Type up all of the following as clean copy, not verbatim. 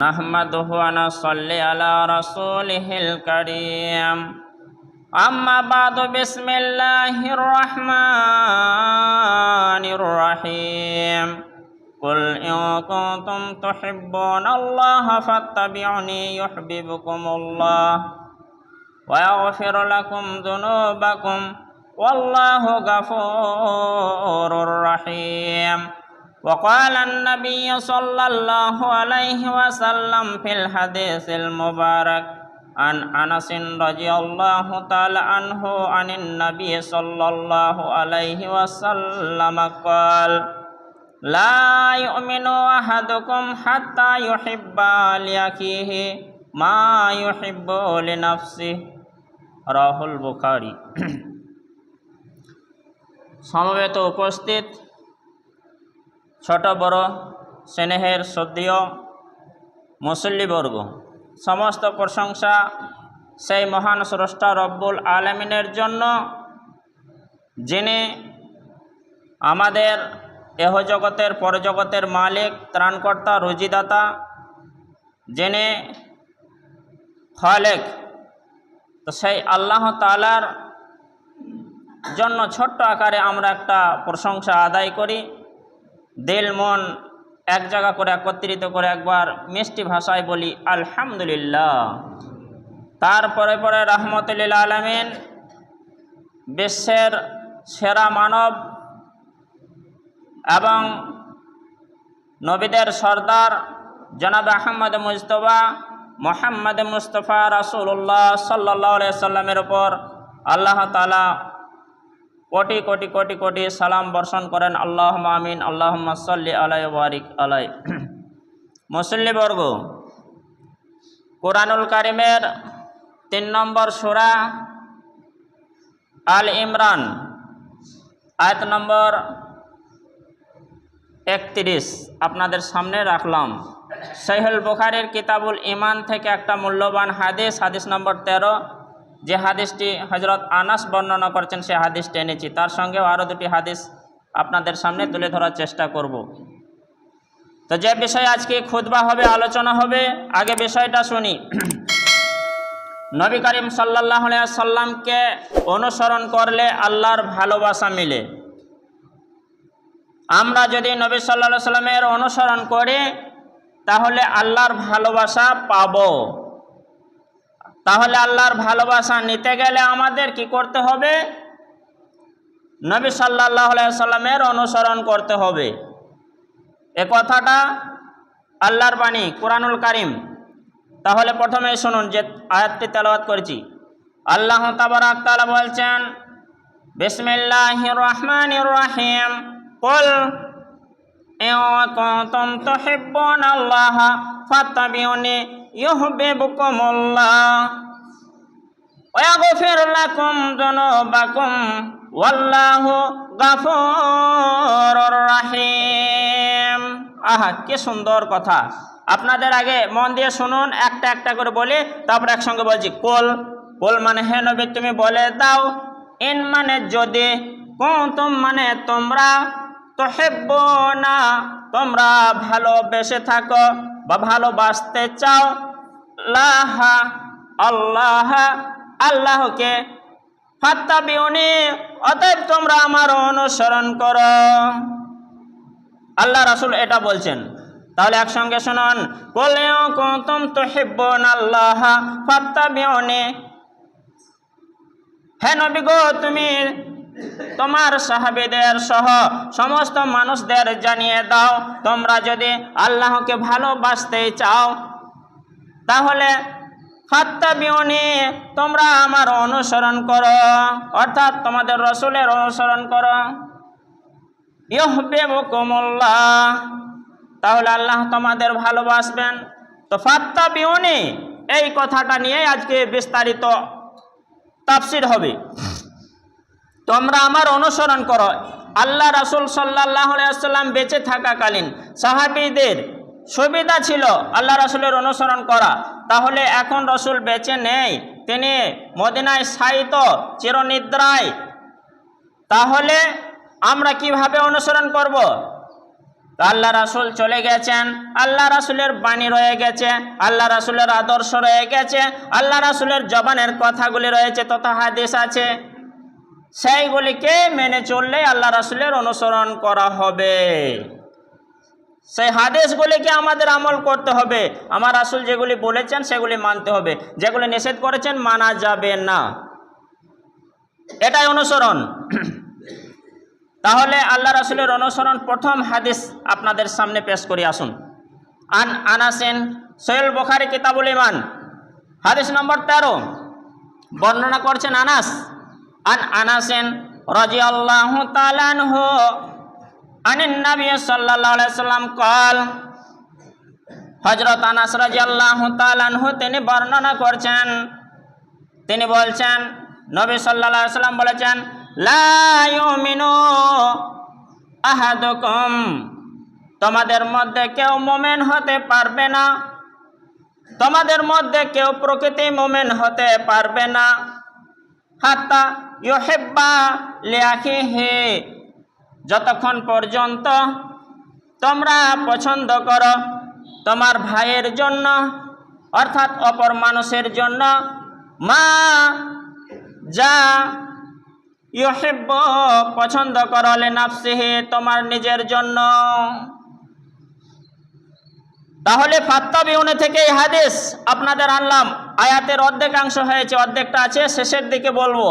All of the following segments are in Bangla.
نحمده ونصلي على رسوله الكريم أما بعد بسم الله الرحمن الرحيم قل إن كنتم تحبون الله فاتبعوني يحببكم الله ويغفر لكم ذنوبكم والله غفور رحيم وقال النبي صلى الله عليه وسلم في الحديث المبارك عن أنس رضي الله تعالى عنه عن النبي صلى الله عليه وسلم قال لا يؤمن أحدكم حتى يحب لأخيه ما يحب لنفسه রাহুল বুখারী। সমবেত উপস্থিত ছোট বড় স্নেহের শ্রদ্ধেয় মুসল্লিবর্গ, সমস্ত প্রশংসা সেই মহান স্রষ্টা রব্বুল আলামিনের জন্য, যিনি আমাদের এহজগতের পরজগতের মালিক, ত্রাণকর্তা, রুজিদাতা, যিনি খালেক। তো সেই আল্লাহ তাআলার জন্য ছোট্ট আকারে আমরা একটা প্রশংসা আদায় করি, দিল মন এক জায়গা করে একত্রিত করে একবার মিষ্টি ভাষায় বলি আলহামদুলিল্লাহ। তারপরে পরে রাহমাতুল লিল আলামিন, বিশ্বের সেরা মানব এবং নবীদের সর্দার জনাব আহমদ মুজতবা মোহাম্মদ মুস্তফা রাসূলুল্লাহ সাল্লাল্লাহু আলাইহি সাল্লামের উপর আল্লাহ তাআলা কোটি কোটি কোটি কোটি সালাম বর্ষণ করেন। আল্লাহুম্মা আমিন। আল্লাহুম্মা সাল্লি আলাইহি ওয়া বারিক আলাইহি। মুসল্লিবর্গ, কোরআনুল কারীমের 3 নম্বর সূরা আল ইমরান আয়াত নম্বর 31 আপনাদের সামনে রাখলাম। সহিহ বুখারীর কিতাবুল ঈমান থেকে একটা মূল্যবান হাদিস, হাদিস নম্বর 13, যে হাদিসটি হযরত আনাস বর্ণনা করছেন, সে হাদিসটি এনেছি। তার সঙ্গেও আরও 2টি হাদিস আপনাদের সামনে তুলে ধরার চেষ্টা করব। তো যে বিষয়ে আজকে খুতবা হবে, আলোচনা হবে, আগে বিষয়টা শুনি। নবী করিম সাল্লাল্লাহু আলাইহি সাল্লামকে অনুসরণ করলে আল্লাহর ভালোবাসা মিলে। আমরা যদি নবী সাল্লাল্লাহু আলাইহি সাল্লামের অনুসরণ করি তাহলে আল্লাহর ভালোবাসা পাব। তাহলে আল্লাহর ভালোবাসা নিতে গেলে আমাদের কি করতে হবে? নবী সাল্লাল্লাহু আলাইহি সাল্লামের অনুসরণ করতে হবে। এ কথাটা আল্লাহর বাণী, কোরআনুল কারীম। তাহলে প্রথমে শুনুন যে আয়াতটি তেলাওয়াত করেছি। আল্লাহ তাবারাক তাআলা বলছেন, বিসমিল্লাহির রহমানির রহিম, কুল ইন কুনতুম তুহিব্বুনাল্লাহ ফাত্তাবিউনি ইউহিব্বুকুমুল্লাহ ওয়া ইয়াগফির লাকুম যুনুবাকুম ওয়াল্লাহু গফুরুর রহিম। আহা, কি সুন্দর কথা! আপনাদের আগে মন দিয়ে শুনুন, একটা একটা করে বলি, তারপর একসঙ্গে বলছি। কুল, কুল মানে হে নবী তুমি বলে দাও, ইন মানে যদি, কুনতুম মানে তোমরা, তুহিব্বুনা তোমরা ভালোবেসে থাকো বা ভালোবাসতে চাও, লাহা আল্লাহ আল্লাহকে, ফাত্তাবিউনি অতএব তোমরা আমার অনুসরণ করো। আল্লাহ রাসূল এটা বলছেন। তাহলে একসঙ্গে শুনুন, কুল ইন কুনতুম তুহিব্বুনাল্লাহ ফাত্তাবিউনি, হে নবী গো তুমি তোমার সাহাবীদের সহ সমস্ত মানুষদের জানিয়ে দাও, তোমরা যদি আল্লাহকে ভালোবাসতে চাও তাহলে ফাত্তাবিউনি তোমরা আমার অনুসরণ করো, অর্থাৎ তোমাদের রাসূলের অনুসরণ করো। ইউহিব্বুকুমুল্লাহ, তাহলে আল্লাহ তোমাদের ভালোবাসবেন। তো ফাত্তাবিউনি এই কথাটা নিয়ে আজকে বিস্তারিত তাফসীর হবে। তোমরা আমার অনুসরণ করো। আল্লাহ রাসূল সাল্লাল্লাহু আলাইহি ওয়াসাল্লাম বেঁচে থাকাকালীন সাহাবীদের সুবিধা ছিল আল্লাহ রাসূলের অনুসরণ করা। তাহলে এখন রাসূল বেঁচে নেই, তিনি মদিনায় শায়িত চিরনিদ্রায়। তাহলে আমরা কিভাবে অনুসরণ করব? তো আল্লাহ রাসূল চলে গেছেন, আল্লাহ রাসূলের বাণী রয়ে গেছে, আল্লাহ রাসূলের আদর্শ রয়ে গেছে, আল্লাহ রাসূলের জবানের কথাগুলি রয়েছে তথা হাদিস আছে, সেইগুলিকে মেনে চললে আল্লাহ রাসূলের অনুসরণ করা হবে। সেই হাদিসগুলিকে আমাদের আমল করতে হবে, আমার রাসূল যেগুলি বলেছেন সেগুলি মানতে হবে, যেগুলি নিষেধ করেছেন মানা যাবে না, এটাই অনুসরণ। তাহলে আল্লাহ রাসূলের অনুসরণ প্রথম হাদিস আপনাদের সামনে পেশ করি, আসুন। আন আনাসিন, সহিহ বুখারী কিতাবুল ঈমান, হাদিস নম্বর 13, বর্ণনা করছেন আনাস। আন আনাসিন রাদিয়াল্লাহু তাআলা আনহু আনিন নবী সাল্লাল্লাহু আলাইহি সাল্লাম قال, হযরত আনাস রাদিয়াল্লাহু তাআলা আনহু তিনি বর্ণনা করছেন, তিনি বলছেন নবী সাল্লাল্লাহু আলাইহি সাল্লাম বলেছেন, লা ইউমিনু আহাদুকুম, তোমাদের মধ্যে কেউ মুমিন হতে পারবে না, তোমাদের মধ্যে কেউ প্রকৃতি মুমিন হতে পারবে না, হাত্তা ইউহিব্বা লিআখিহি, যতক্ষণ পর্যন্ত তোমরা পছন্দ করো তোমার ভাইয়ের জন্য, অর্থাৎ অপর মানুষের জন্য, মা যা ইউহিব্বু পছন্দ করো লিনাফসিহি তোমার নিজের জন্য। তাহলে ফাত্তাবিউনে থেকে এই হাদিস আপনাদের আনলাম, আয়াতের অর্ধেকাংশ হয়েছে, অর্ধেকটা আছে শেষের দিকে বলবো।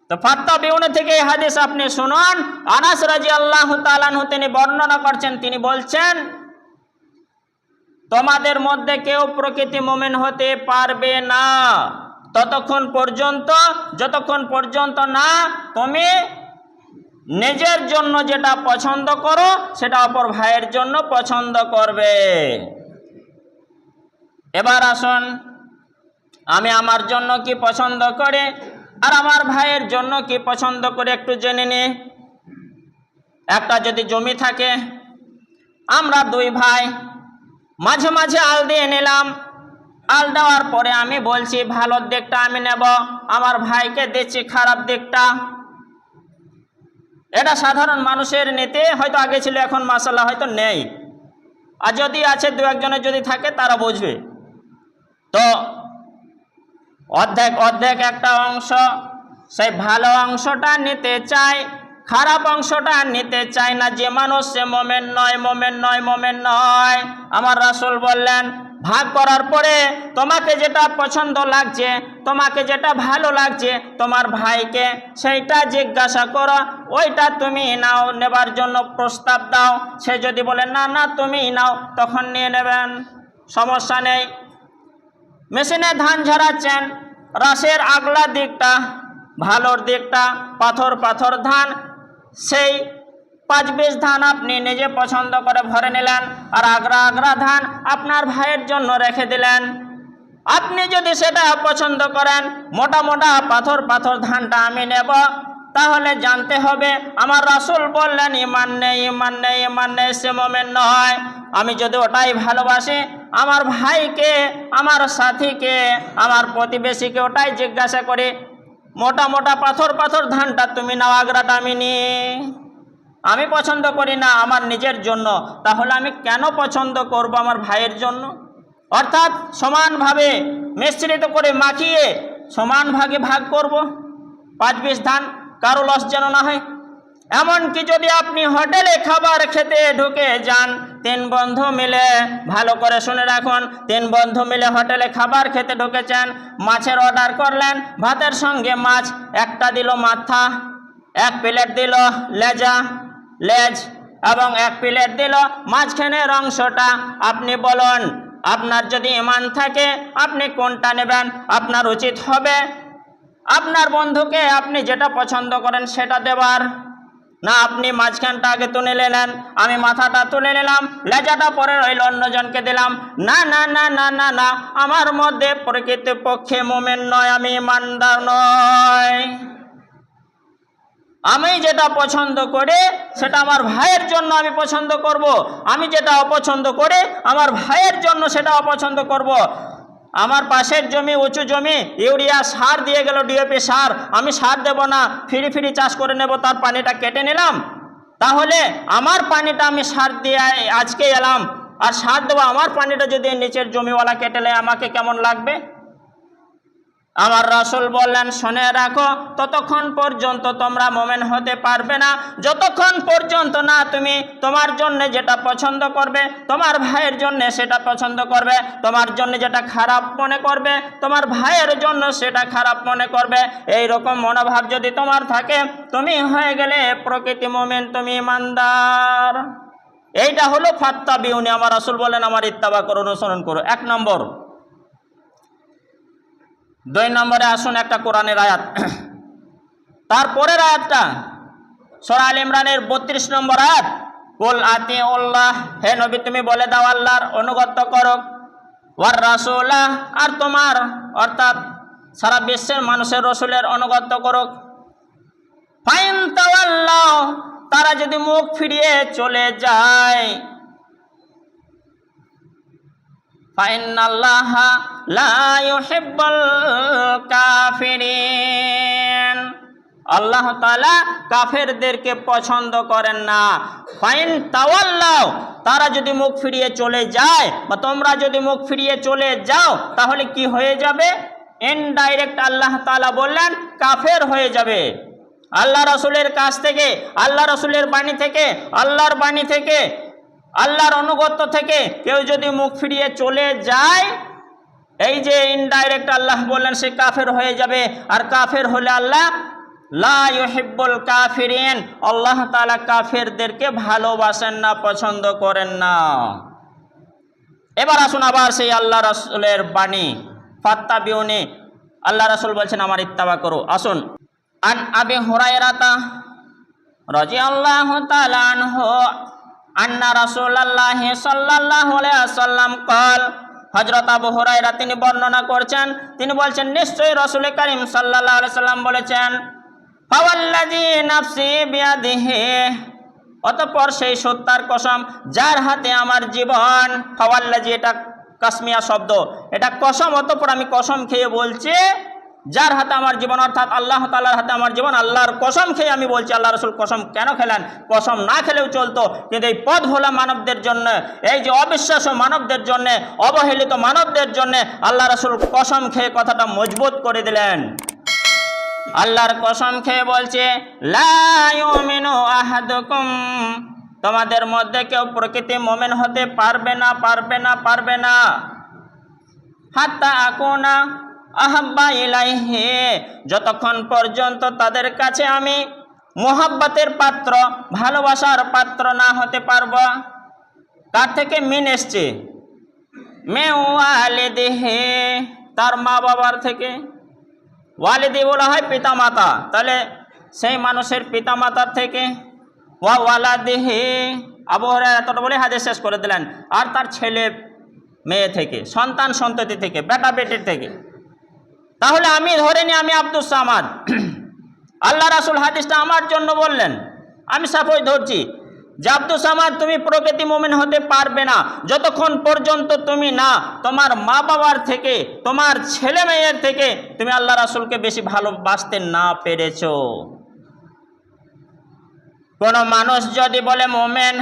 তো ফাত্তাবিউনে থেকে এই হাদিস আপনি শুনুন। আনাস রাদিয়াল্লাহু তাআলা আনহু তিনি বর্ণনা করছেন, তিনি বলছেন তোমাদের মধ্যে কেউ প্রকৃতি মুমিন হতে পারবে না ততক্ষণ পর্যন্ত, যতক্ষণ পর্যন্ত না তুমি নিজের জন্য যেটা পছন্দ করো সেটা অপর ভাইয়ের জন্য পছন্দ করবে। এবার আসুন, আমি আমার জন্য কি পছন্দ করি আর আমার ভাইয়ের জন্য কি পছন্দ করে একটু জেনে নি। একটা যদি জমি থাকে, আমরা দুই ভাই মাঝে মাঝে আল দিয়ে নিলাম, আল দেওয়ার পরে আমি বলছি ভালোর দিকটা আমি নেব, আমার ভাইকে দিচ্ছি খারাপ দিকটা। এটা সাধারণ মানুষের নীতি, হয়তো আগে ছিল এখন মাশাআল্লাহ হয়তো নেই, আর যদি আছে দু একজনের যদি থাকে তারা বুঝবে। তো অর্ধেক অর্ধেক একটা অংশ, সেই ভালো অংশটা নিতে চাই, খারাপ অংশটা নিতে চাই না। যে মানুষ সে মোমেন নয়, মোমেন নয়, মোমেন নয়। আমার রাসূল বললেন ভাগ করার পরে তোমাকে যেটা পছন্দ লাগছে, তোমাকে যেটা ভালো লাগছে তোমার ভাইকে সেইটা জিজ্ঞাসা করো, ওইটা তুমি নাও, নেবার জন্য প্রস্তাব দাও। সে যদি বলে না না তুমি নাও, তখন নিয়ে নেবেন, সমস্যা নেই। মেশিনে ধান ঝাড়াচ্ছেন, রাশের আগলা দিকটা, ভালোর দিকটা পাথর পাথর ধান, সেই 5-20 ধান আপনি নিজে পছন্দ করে ভরে নিলেন, আর আগরা আগরা ধান আপনার ভাইয়ের জন্য রেখে দিলেন। আপনি যদি সেটা পছন্দ করেন মোটা মোটা পাথর পাথর ধানটা আমি নেব, তাহলে জানতে হবে আমার রাসূল বললেন ঈমান নেই, ঈমান নেই, ঈমান নেই, সে মুমিন নয়। আমি যদি ওটাই ভালোবাসি, আমার ভাইকে, আমার সাথীকে, আমার প্রতিবেশীকে ওটাই জিজ্ঞাসা করি, মোটা মোটা পাথর পাথর ধানটা তুমি নাও, আগরাটা আমি নিই। আমি পছন্দ করি না আমার নিজের জন্য, তাহলে আমি কেন পছন্দ করব আমার ভাইয়ের জন্য? অর্থাৎ সমানভাবে মিশ্রিত করে মাখিয়ে সমান ভাগে ভাগ করব 5-20 ধান, কারো লস যেন না হয়। এমনকি যদি আপনি হোটেলে খাবার খেতে ঢুকে যান, 3 বন্ধু মিলে, ভালো করে শুনে রাখুন, 3 বন্ধু মিলে হোটেলে খাবার খেতে ঢুকেছেন, মাছের অর্ডার করলেন, ভাতের সঙ্গে মাছ, একটা দিল মাথা, 1 প্লেট দিল লেজ এবং 1 প্লেট দিল মাঝখানের অংশটা। আপনি বলুন, আপনার যদি ঈমান থাকে আপনি কোনটা নেবেন? আপনার উচিত হবে আপনার বন্ধুকে আপনি যেটা পছন্দ করেন সেটা দেবার, না আপনি মাঝখানটা আগে তুলে নিলেন, আমি মাথাটা তুলে নিলাম, লেজাটা পরে রইল অন্যজনকে দিলাম। না না না না না না, আমার মধ্যে প্রকৃতপক্ষে মুমিন নয়, আমি ঈমানদার নয়। আমি যেটা পছন্দ করি সেটা আমার ভাইয়ের জন্য আমি পছন্দ করব, আমি যেটা অপছন্দ করি আমার ভাইয়ের জন্য সেটা অপছন্দ করব। আমার পাশের জমি উঁচু জমি, ইউরিয়া সার দিয়ে গেল, ডিএপি সার, আমি সার দেব না, ফ্রি চাষ করে নেব, তার পানিটা কেটে নিলাম, তাহলে আমার পানিটা আমি সার দিয়ে আজকে এলাম, আর সার দেবো, আমার পানিটা যদি নিচের জমিওয়ালা কেটে নেয় আমাকে কেমন লাগবে? আমার রাসূল বললেন, শুনে রাখো, ততক্ষণ পর্যন্ত তোমরা মুমিন হতে পারবে না যতক্ষণ পর্যন্ত না তুমি তোমার জন্য যেটা পছন্দ করবে, তোমার ভাইয়ের জন্য সেটা পছন্দ করবে, তোমার জন্য যেটা খারাপ মনে করবে তোমার ভাইয়ের জন্য সেটা খারাপ মনে করবে। এই রকম মনোভাব যদি তোমার থাকে, তুমি হয়ে গেলে প্রকৃতি মুমিন, তুমি ইমানদার। এইটা হলো ফাত্তাবিউনি। আমার রাসূল বলেন, আমার ইত্তেবা করো, অনুসরণ করো। 1 নম্বর। 2 নম্বরে আসুন একটা কোরআনের আয়াত। তারপরের আয়াতটা সূরা আল ইমরানের 32 নম্বর আয়াত। কুল আতিউল্লাহ, হে নবী তুমি বলে দাও আল্লাহর অনুগত করো, ওয়ার রাসূলা, আর তোমার অর্থাৎ সারা বিশ্বের মানুষের রাসূলের অনুগত করো। ফাইন তাওয়াল্লাহ, তারা যদি মুখ ফিরিয়ে চলে যায়, ফাইন্নাল্লাহা লা ইউহিব্বুল কাফিরিন, আল্লাহ তাআলা কাফেরদেরকে পছন্দ করেন না। ফাইন তাওয়াল্লাহ, তারা যদি মুখ ফিরিয়ে চলে যায় বা তোমরা যদি মুখ ফিরিয়ে চলে যাও, তাহলে কি হয়ে যাবে? ইনডাইরেক্ট আল্লাহ তাআলা বললেন কাফের হয়ে যাবে। আল্লাহ রাসূলের কাছ থেকে, আল্লাহ রাসূলের বাণী থেকে, আল্লাহর বাণী থেকে, আল্লাহর অনুগত্য থেকে কেউ যদি মুখ ফিরিয়ে চলে যায়, এই যে ইনডাইরেক্ট আল্লাহ বললেন সে কাফের হয়ে যাবে। আর কাফের হলে আল্লাহ লা ইউহিব্বুল কাফিরিন, আল্লাহ তাআলা কাফেরদেরকে ভালোবাসেন না, পছন্দ করেন না। এবার আসুন আবার সেই আল্লাহ রাসূলের বাণী, ফাত্তাবিউনি। আল্লাহ রাসূল বলছেন আমার ইত্তেবা করো। আসুন, আন আবি হুরায়রাতা রাদিয়াল্লাহু তাআলা আনহু আন্না রাসূলুল্লাহি সাল্লাল্লাহু আলাইহি ওয়াসাল্লাম ক্বাল, হযরত আবু হুরায়রা তিনি বর্ণনা করছেন, তিনি বলছেন নিশ্চয়ই রাসূল করিম সাল্লাল্লাহু আলাইহি ওয়াসাল্লাম বলেছেন, ফাওয়াল্লাযী নাফসি বিয়াদিহি, অতঃপর সেই সত্তার কসম যার হাতে আমার জীবন। ফাওয়াল্লাযী এটা কাসমিয়া শব্দ, এটা কসম, অতঃপর আমি কসম খেয়ে বলছি যার হাতে আমার জীবন, অর্থাৎ আল্লাহ তাআলার হাতে আমার জীবন, আল্লাহর কসম খেয়ে আমি বলছি। আল্লাহ রাসূল কসম কেন খেলেন? কসম না খেলেও চলতো, কিন্তু এই পদ ভোলা মানবদের জন্য, এই যে অবিশ্বাস্য মানবদের জন্য, অবহেলিত মানবদের জন্য আল্লাহ রাসূল কসম খেয়ে কথাটা মজবুত করে দিলেন। আল্লাহর কসম খেয়ে বলছে, লা ইউমিনু আহাদুকুম, তোমাদের মধ্যে কেউ প্রকৃতি মুমিন হতে পারবে না, পারবে না, পারবে না। হাত্তা আকুনা আহাব্বা ইলাইহি, যতক্ষণ পর্যন্ত তাদের কাছে আমি মোহাব্বতের পাত্র, ভালোবাসার পাত্র না হতে পারবো। কার থেকে মিন এসছে? মে ওয়ালিদিহি, তার মা বাবার থেকে। ওয়ালিদি বলা হয় পিতা মাতা, তাহলে সেই মানুষের পিতা মাতার থেকে। ওয়া ওয়ালাদিহি, আবু হুরায়রা এতটা বলে হাদিস শেষ করে দিলেন। আর তার ছেলে মেয়ে থেকে, সন্তান সন্ততি থেকে, বেটা বেটির থেকে। তাহলে আমি ধরে নি আমি আব্দুস সামাদ, আল্লাহ রাসূল হাদিসটা আমার জন্য বললেন, আমি সাপোজ ধরছি যে আব্দুস সামাদ তুমি প্রকৃতি মুমিন হতে পারবে না যতক্ষণ পর্যন্ত তুমি না তোমার মা বাবার থেকে, তোমার ছেলে মেয়ের থেকে তুমি আল্লাহ রাসূলকে বেশি ভালোবাসতে না পেরেছো। কোনো মানুষ যদি বলে মুমিন,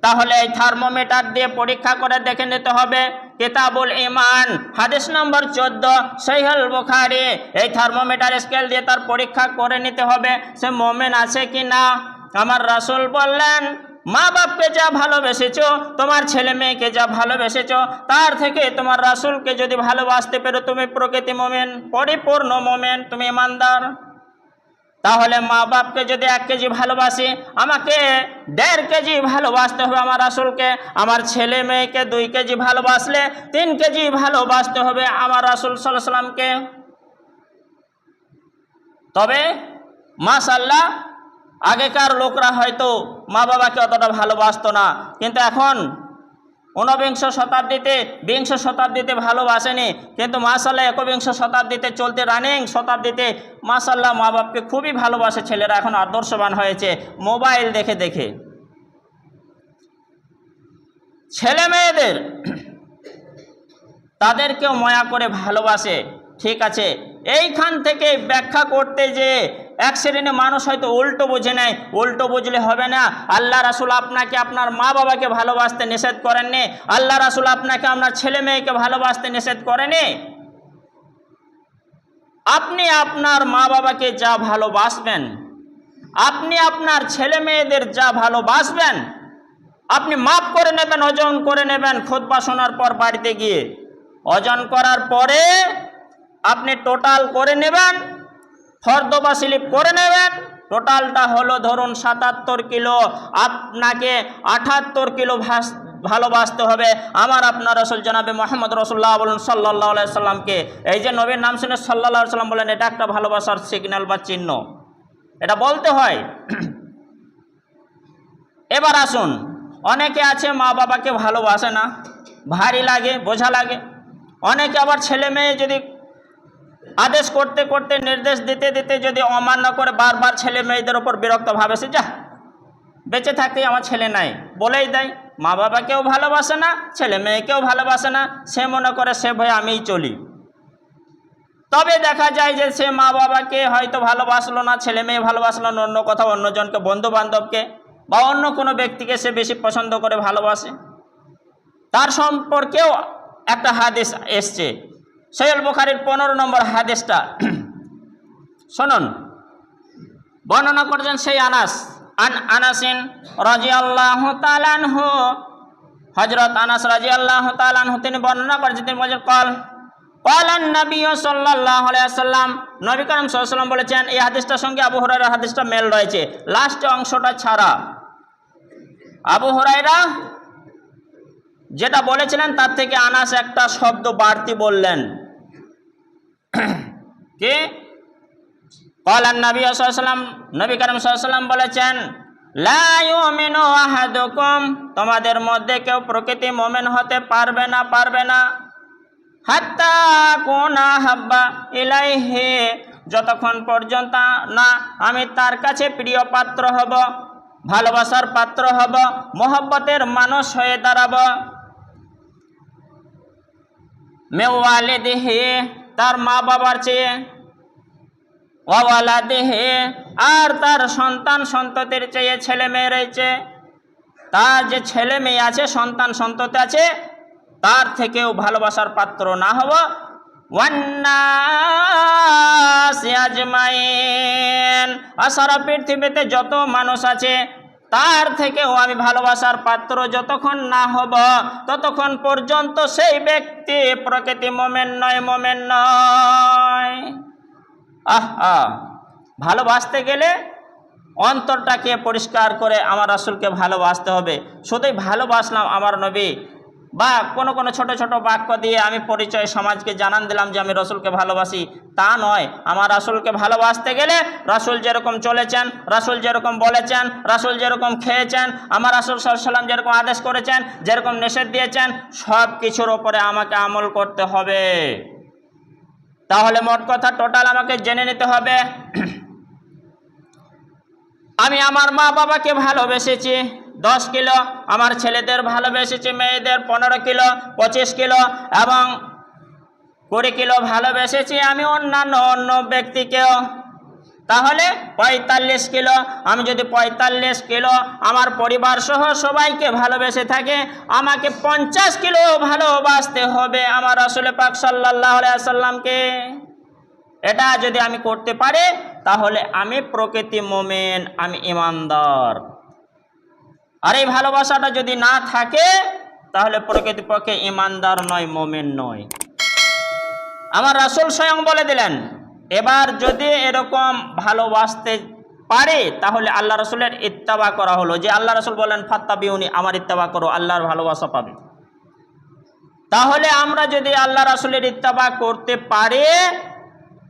তাহলে এই থার্মোমিটার দিয়ে পরীক্ষা করে দেখে নিতে হবে। কিতাবুল ঈমান হাদিস নম্বর 14 সহিহুল বুখারী, এই থার্মোমিটার স্কেল দিয়ে তার পরীক্ষা করে নিতে হবে সে মুমিন আছে কি না। আমার রাসূল বললেন, মা বাপকে যা ভালোবেসেছো, তোমার ছেলে মেয়েকে যা ভালোবেসেছো, তার থেকে তোমার রাসূলকে যদি ভালোবাসতে পেরো, তুমি প্রকৃতি মুমিন, পরিপূর্ণ মুমিন, তুমি ইমানদার। তাহলে মা বাপকে যদি 1 কেজি ভালোবাসি, আমাকে 1.5 কেজি ভালোবাসতে হবে আমার রাসূলকে। আমার ছেলে মেয়েকে 2 কেজি ভালোবাসলে 3 কেজি ভালোবাসতে হবে আমার রাসূল সাল্লাল্লাহু আলাইহি ওয়াসাল্লামকে। তবে মাশাআল্লাহ, আগেকার লোকরা হয়তো মা বাবাকে অতটা ভালোবাসতো না, কিন্তু এখন 19 শতাব্দীতে, 20 শতাব্দীতে ভালোবাসেনি, কিন্তু মাশাআল্লাহ 21 শতাব্দীতে চলতে, রানিং শতাব্দীতে মাশাআল্লাহ মা বাপকে খুবই ভালোবাসে ছেলেরা, এখন আদর্শবান হয়েছে মোবাইল দেখে দেখে। ছেলে মেয়েদের তাদেরকেও মায়া করে ভালোবাসে, ঠিক আছে। এইখান থেকে ব্যাখ্যা করতে যে এক শ্রেণীর মানুষ হয়তো উল্টো বুঝে নেয়। উল্টো বুঝলে হবে না। আল্লাহ রাসূল আপনাকে আপনার মা বাবাকে ভালোবাসতে নিষেধ করেননি। আল্লাহ রাসূল আপনাকে আপনার ছেলে মেয়েকে ভালোবাসতে নিষেধ করেনি। আপনি আপনার মা বাবাকে যা ভালোবাসবেন, আপনি আপনার ছেলে মেয়েদের যা ভালোবাসবেন, আপনি মাপ করে নেবেন, ওজন করে নেবেন। খুতবা শোনার পর বাড়িতে গিয়ে ওজন করার পরে আপনি টোটাল করে নেবেন, ফর্দ বা স্লিপ করে নেবেন। টোটালটা হলো ধরুন ৭৭ কিলো, আপনাকে ৭৮ কিলো ভালোবাসতে হবে আমার আপনার রাসূল জনাবে মুহাম্মদ রাসূলুল্লাহ বলুন সাল্লাল্লাহু আলাইহি সাল্লামকে। এই যে নবীর নাম শুনে সাল্লাল্লাহু আলাইহি সাল্লাম বলেন, এটা একটা ভালোবাসার সিগন্যাল বা চিহ্ন, এটা বলতে হয়। এবার আসুন, অনেকে আছে মা বাবাকে ভালোবাসে না, ভারী লাগে, বোঝা লাগে। অনেকে আবার ছেলে মেয়ে যদি আদেশ করতে করতে, নির্দেশ দিতে দিতে যদি অমান্য করে বারবার ছেলে মেয়েদের ওপর বিরক্ত ভাবে, সে যা বেঁচে থাকতেই আমার ছেলে নাই বলেই দেয়। মা বাবাকেও ভালোবাসে না, ছেলে মেয়েকেও ভালোবাসে না, সে মনে করে সে ভাই আমিই চলি। তবে দেখা যায় যে সে মা বাবাকে হয়তো ভালোবাসলো না, ছেলে মেয়ে ভালোবাসলো না, অন্য কোথাও অন্যজনকে, বন্ধু বান্ধবকে বা অন্য কোনো ব্যক্তিকে সে বেশি পছন্দ করে ভালোবাসে। তার সম্পর্কেও একটা হাদিস এসছে, সহিহ বুখারীর 15 নম্বর হাদিসটা শুনুন। বর্ণনা করেছেন সেই আনাসিন রাদিয়াল্লাহু তাআলা আনহু, হযরত আনাস রাদিয়াল্লাহু তাআলা আনহু তিনি বর্ণনা করেছেন, তিনি বলেন ক্বালান নবী সাল্লাল্লাহু আলাইহি ওয়াসাল্লাম, নবী করিম সাল্লাল্লাহু আলাইহি ওয়াসাল্লাম বলেছেন। এই হাদিসটার সঙ্গে আবু হুরায়রার হাদিসটা মেল রয়েছে, লাস্ট অংশটা ছাড়া। আবু হুরায়রা যেটা বলেছিলেন তার থেকে আনাস একটা শব্দ বাড়তি বললেন। কি? ক্বালান নবী সাল্লাল্লাহু আলাইহি ওয়াসাল্লাম, নবী করিম সাল্লাল্লাহু আলাইহি ওয়াসাল্লাম বলেছেন, লা ইউমিনু আহাদুকুম, তোমাদের মধ্যে কেউ প্রকৃতি মুমিন হতে পারবে না হাত্তা কুনা হাব্বা ইলাইহি, যতক্ষণ পর্যন্ত না আমি তার কাছে প্রিয় পাত্র হব, ভালোবাসার পাত্র হব, মোহব্বতের মানুষ হয়ে দাঁড়াব। মেওয়ালিদিহি, তার মা বাবার চেয়ে, ওয়ালাদিহি, আর তার সন্তান সন্ততির চেয়ে, ছেলে মেয়ের চেয়ে, তার যে ছেলে মেয়ে আছে, সন্তান সন্ততি আছে, তার থেকেও ভালোবাসার পাত্র না হব। ওয়ান্নাসি আজমাইন, আর সারা পৃথিবীতে যত মানুষ আছে তার থেকেও আমি ভালোবাসার পাত্র যতক্ষণ না হব, ততক্ষণ পর্যন্ত সেই ব্যক্তি প্রকৃতি মুমিন নয়। ভালোবাসতে গেলে অন্তরটাকে পরিষ্কার করে আমার রাসূলকে ভালোবাসতে হবে। শুধুই ভালোবাসলাম আমার নবী বা কোনো ছোট ছোট বাক্য দিয়ে আমি পরিচয় সমাজকে জানান দিলাম যে আমি রাসূলকে ভালোবাসি, তা নয়। আমার রাসূলকে ভালোবাসতে গেলে রাসূল যেরকম চলেছেন, রাসূল যেরকম বলেছেন, রাসূল যেরকম খেয়েছেন, আমার রাসূল সাল্লাল্লাহু আলাইহি ওয়াসাল্লাম যেরকম আদেশ করেছেন, যেরকম নিষেধ দিয়েছেন, সব কিছুর ওপরে আমাকে আমল করতে হবে। তাহলে মোট কথা টোটাল আমাকে জেনে নিতে হবে, আমি আমার মা বাবাকে ভালোবেসেছি 10 কিলো, আমার ছেলেদের ভালোবেসেছি, মেয়েদের 15 কিলো, 25 কিলো এবং 20 কিলো ভালোবেসেছি আমি অন্য ব্যক্তিকেও, তাহলে 45 কিলো। আমি যদি 45 কিলো আমার পরিবার সহ সবাইকে ভালোবেসে থাকে, আমাকে 50 কিলো ভালোবাসতে হবে আমার রাসূল পাক সাল্লাল্লাহু আলাইহি ওয়াসাল্লামকে। এটা যদি আমি করতে পারি তাহলে আমি প্রকৃতি মুমিন, আমি ঈমানদার। আর এই ভালোবাসাটা যদি না থাকে তাহলে প্রকৃতপক্ষে ঈমানদার নয়, মুমিন নয়। আমার রাসূল স্বয়ং বলে দিলেন, এবার যদি এরকম ভালোবাসতে পারে তাহলে আল্লাহ রাসূলের ইত্তেবা করা হলো। যে আল্লাহ রাসূল বলেন ফাত্তাবিউনি, আমার ইত্তেবা করো, আল্লাহর ভালোবাসা পাবে। তাহলে আমরা যদি আল্লাহ রাসূলের ইত্তেবা করতে পারি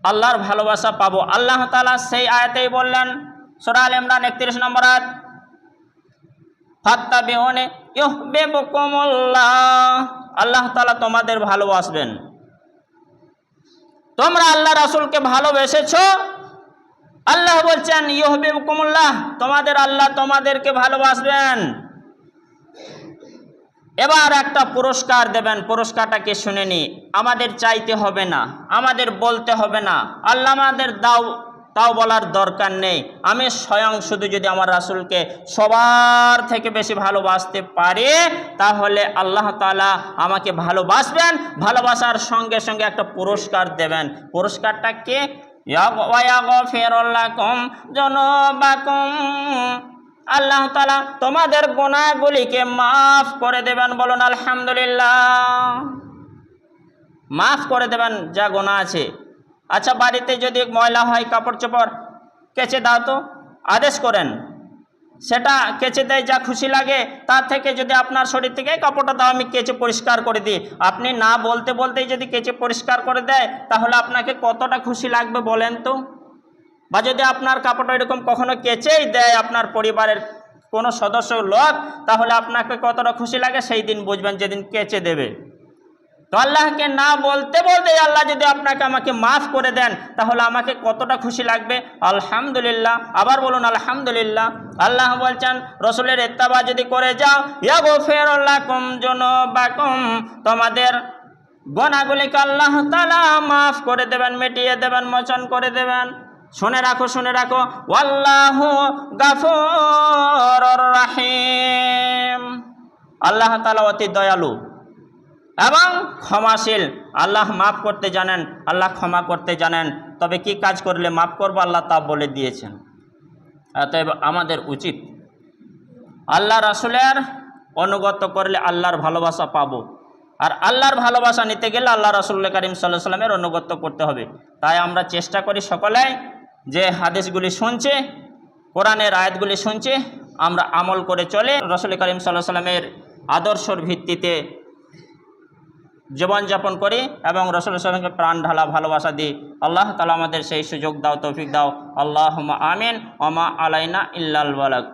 আল্লাহর ভালোবাসা পাবো। আল্লাহ তাআলা সেই আয়াতেই বললেন, সূরা আল ইমরান 31 নম্বর আয়াত, ফাত্তাবিউনি ইউহিব্বুকুমুল্লাহ, আল্লাহ তাআলা তোমাদের ভালোবাসবেন। তোমরা আল্লাহ রাসূলকে ভালোবেসেছো, আল্লাহ বলছেন ইউহিব্বুকুমুল্লাহ, তোমাদের আল্লাহ তোমাদেরকে ভালোবাসবেন। এবার একটা পুরস্কার দেবেন, পুরস্কারটাকে শুনে নি। আমাদের চাইতে হবে না, আমাদের বলতে হবে না, আল্লাহ আমাদের দাও তাও বলার দরকার নেই। আমি স্বয়ং শুধু যদি আমার রাসূলকে সবার থেকে বেশি ভালোবাসতে পারি, তাহলে আল্লাহ তাআলা আমাকে ভালোবাসবেন, ভালোবাসার সঙ্গে সঙ্গে একটা পুরস্কার দেবেন। পুরস্কারটা কি? ইয়াগফিরু লাকুম যুনুবাকুম, আল্লাহ তাআলা তোমাদের গুনাহগুলিকে মাফ করে দেবেন। বলুন আলহামদুলিল্লাহ। মাফ করে দেবেন যা গুনাহ আছে। আচ্ছা, বাড়িতে যদি ময়লা হয়, কাপড় চোপড় কেচে দাও তো, আদেশ করেন, সেটা কেচে দেয়, যা খুশি লাগে। তার থেকে যদি আপনার শরীর থেকে কাপড়টা দাও, আমি কেচে পরিষ্কার করে দিই, আপনি না বলতে বলতেই যদি কেচে পরিষ্কার করে দেয়, তাহলে আপনাকে কতটা খুশি লাগবে বলেন তো? বা যদি আপনার কাপড়টা এরকম কখনো কেচেই দেয় আপনার পরিবারের কোনো সদস্য লোক, তাহলে আপনাকে কতটা খুশি লাগে সেই দিন বুঝবেন, যেদিন কেচে দেবে। তো আল্লাহকে না বলতে বলতে আল্লাহ যদি আপনাকে আমাকে মাফ করে দেন, তাহলে আমাকে কতটা খুশি লাগবে। আলহামদুলিল্লাহ। আবার বলুন আলহামদুলিল্লাহ। আল্লাহ বলছেন, রসুলের ইত্তেবা যদি করে যাও, ইয়াগফিরু লাকুম যুনুবাকুম, তোমাদের গুনাহগুলিকে আল্লাহ তাআলা মাফ করে দেবেন, মিটিয়ে দেবেন, মোচন করে দেবেন। শুনে রাখো, শুনে রাখো, ওয়াল্লাহু গাফুরুর রাহিম, আল্লাহ তাআলা অতি দয়ালু এবং ক্ষমাশীল। আল্লাহ মাফ করতে জানেন, আল্লাহ ক্ষমা করতে জানেন। তবে কি কাজ করলে মাফ করবো আল্লাহ তা বলে দিয়েছেন। অতএব আমাদের উচিত আল্লাহ রাসূলের অনুগত করলে আল্লাহর ভালোবাসা পাবো। আর আল্লাহর ভালোবাসা নিতে গেলে আল্লাহ রাসূল করিম সাল্লাল্লাহু আলাইহি ওয়াসাল্লামের অনুগত করতে হবে। তাই আমরা চেষ্টা করি সকলে যে হাদিসগুলি শুনছে, কোরআনের আয়াতগুলি শুনছে, আমরা আমল করে চলে রাসূল করিম সাল্লাল্লাহু আলাইহি ওয়াসাল্লামের আদর্শের ভিত্তিতে জীবনযাপন করি এবং রাসূল সাল্লাল্লাহু আলাইহি ওয়াসাল্লামকে প্রাণ ঢালা ভালোবাসা দিই। আল্লাহ তাআলা আমাদের সেই সুযোগ দাও, তৌফিক দাও। আল্লাহুম্মা আমিন। ওয়া মা আলাইনা ইল্লাল বালাগ।